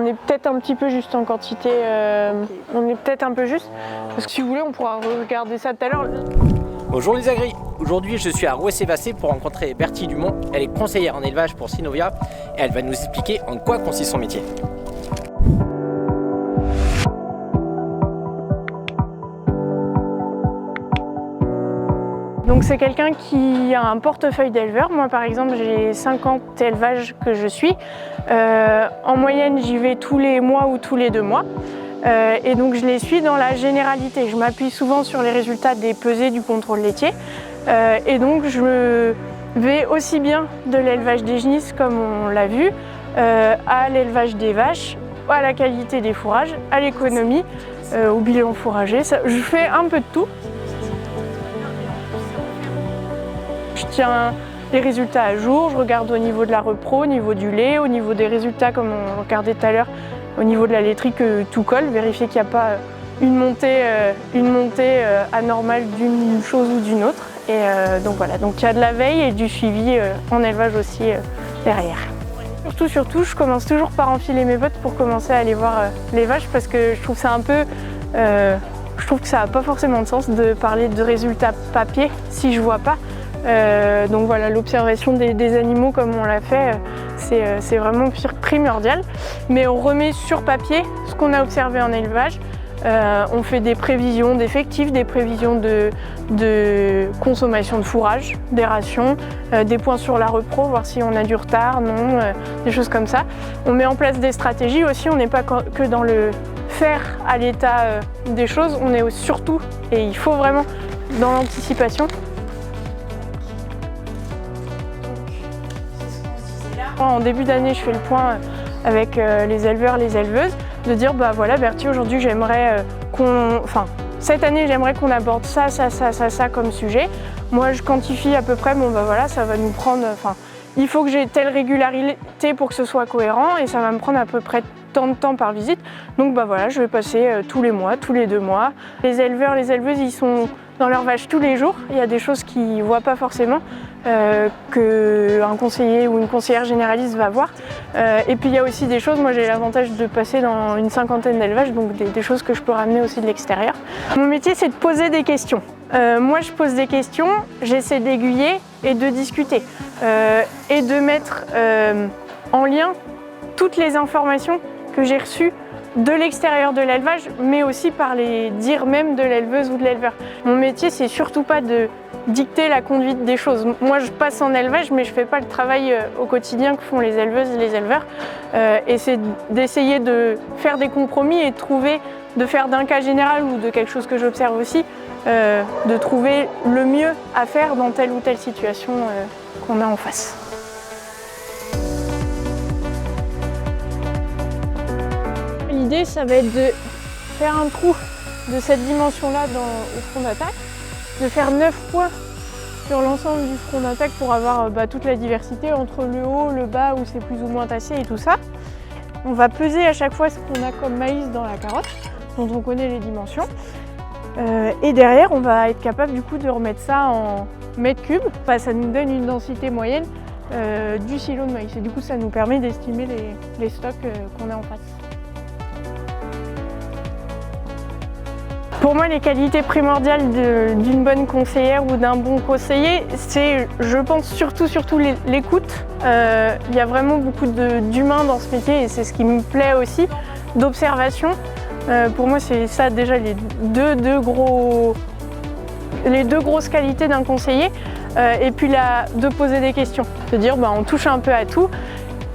on est peut-être un petit peu juste en quantité, on est peut-être un peu juste, parce que si vous voulez on pourra regarder ça tout à l'heure. Bonjour les agris, aujourd'hui je suis à Rouessé-Vassé pour rencontrer Bertie Dumont. Elle est conseillère en élevage pour Synovia et elle va nous expliquer en quoi consiste son métier. Donc c'est quelqu'un qui a un portefeuille d'éleveurs. Moi par exemple j'ai 50 élevages que je suis. En moyenne j'y vais tous les mois ou tous les 2 mois. Et donc je les suis dans la généralité. Je m'appuie souvent sur les résultats des pesées du contrôle laitier. Et donc je vais aussi bien de l'élevage des genisses comme on l'a vu, à l'élevage des vaches, à la qualité des fourrages, à l'économie, au bilan fourrager. Je fais un peu de tout. Je tiens les résultats à jour, je regarde au niveau de la repro, au niveau du lait, au niveau des résultats comme on regardait tout à l'heure, au niveau de la laiterie que tout colle, vérifier qu'il n'y a pas une montée anormale d'une chose ou d'une autre. Et donc voilà, donc il y a de la veille et du suivi en élevage aussi derrière. Surtout, je commence toujours par enfiler mes bottes pour commencer à aller voir les vaches parce que je trouve ça un peu... je trouve que ça n'a pas forcément de sens de parler de résultats papier si je vois pas. Donc voilà, l'observation des animaux comme on l'a fait, c'est vraiment primordial. Mais on remet sur papier ce qu'on a observé en élevage. On fait des prévisions d'effectifs, des prévisions de consommation de fourrage, des rations, des points sur la repro, voir si on a du retard, non, des choses comme ça. On met en place des stratégies aussi, on n'est pas que dans le faire à l'état des choses, on est surtout, et il faut vraiment, dans l'anticipation. En début d'année, je fais le point avec les éleveurs, les éleveuses, de dire bah voilà Bertie, aujourd'hui j'aimerais cette année j'aimerais qu'on aborde ça comme sujet. Moi je quantifie à peu près, bon bah voilà, ça va nous prendre, il faut que j'ai telle régularité pour que ce soit cohérent et ça va me prendre à peu près tant de temps par visite. Donc bah voilà, je vais passer tous les mois, tous les 2 mois. Les éleveurs, les éleveuses, ils sont dans leurs vaches tous les jours. Il y a des choses qu'ils ne voient pas forcément, qu'un conseiller ou une conseillère généraliste va voir. Et puis il y a aussi des choses, moi j'ai l'avantage de passer dans une 50aine d'élevages, donc des choses que je peux ramener aussi de l'extérieur. Mon métier c'est de poser des questions. Moi je pose des questions, j'essaie d'aiguiller et de discuter. Et de mettre en lien toutes les informations que j'ai reçues de l'extérieur de l'élevage, mais aussi par les dires même de l'éleveuse ou de l'éleveur. Mon métier, c'est surtout pas de dicter la conduite des choses. Moi, je passe en élevage, mais je fais pas le travail au quotidien que font les éleveuses et les éleveurs. Et c'est d'essayer de faire des compromis et de faire d'un cas général ou de quelque chose que j'observe aussi, de trouver le mieux à faire dans telle ou telle situation qu'on a en face. L'idée, ça va être de faire un trou de cette dimension-là au front d'attaque, de faire 9 points sur l'ensemble du front d'attaque pour avoir toute la diversité entre le haut, le bas, où c'est plus ou moins tassé et tout ça. On va peser à chaque fois ce qu'on a comme maïs dans la carotte, dont on connaît les dimensions. Et derrière, on va être capable du coup de remettre ça en mètres cubes. Ça nous donne une densité moyenne du silo de maïs. Et du coup, ça nous permet d'estimer les stocks qu'on a en face. Pour moi, les qualités primordiales d'une bonne conseillère ou d'un bon conseiller, c'est, je pense, surtout l'écoute. Il y a vraiment beaucoup d'humains dans ce métier et c'est ce qui me plaît aussi, d'observation. Pour moi, c'est ça déjà les deux grosses qualités d'un conseiller. Et puis de poser des questions, de dire on touche un peu à tout.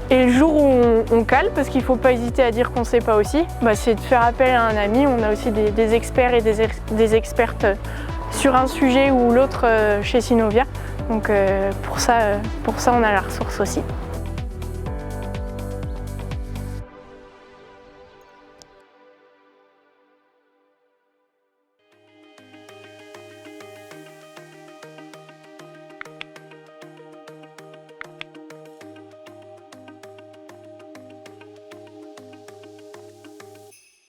Et le jour où on cale, parce qu'il ne faut pas hésiter à dire qu'on ne sait pas aussi, c'est de faire appel à un ami. On a aussi des experts et des expertes sur un sujet ou l'autre chez Synovia. Donc pour ça, on a la ressource aussi.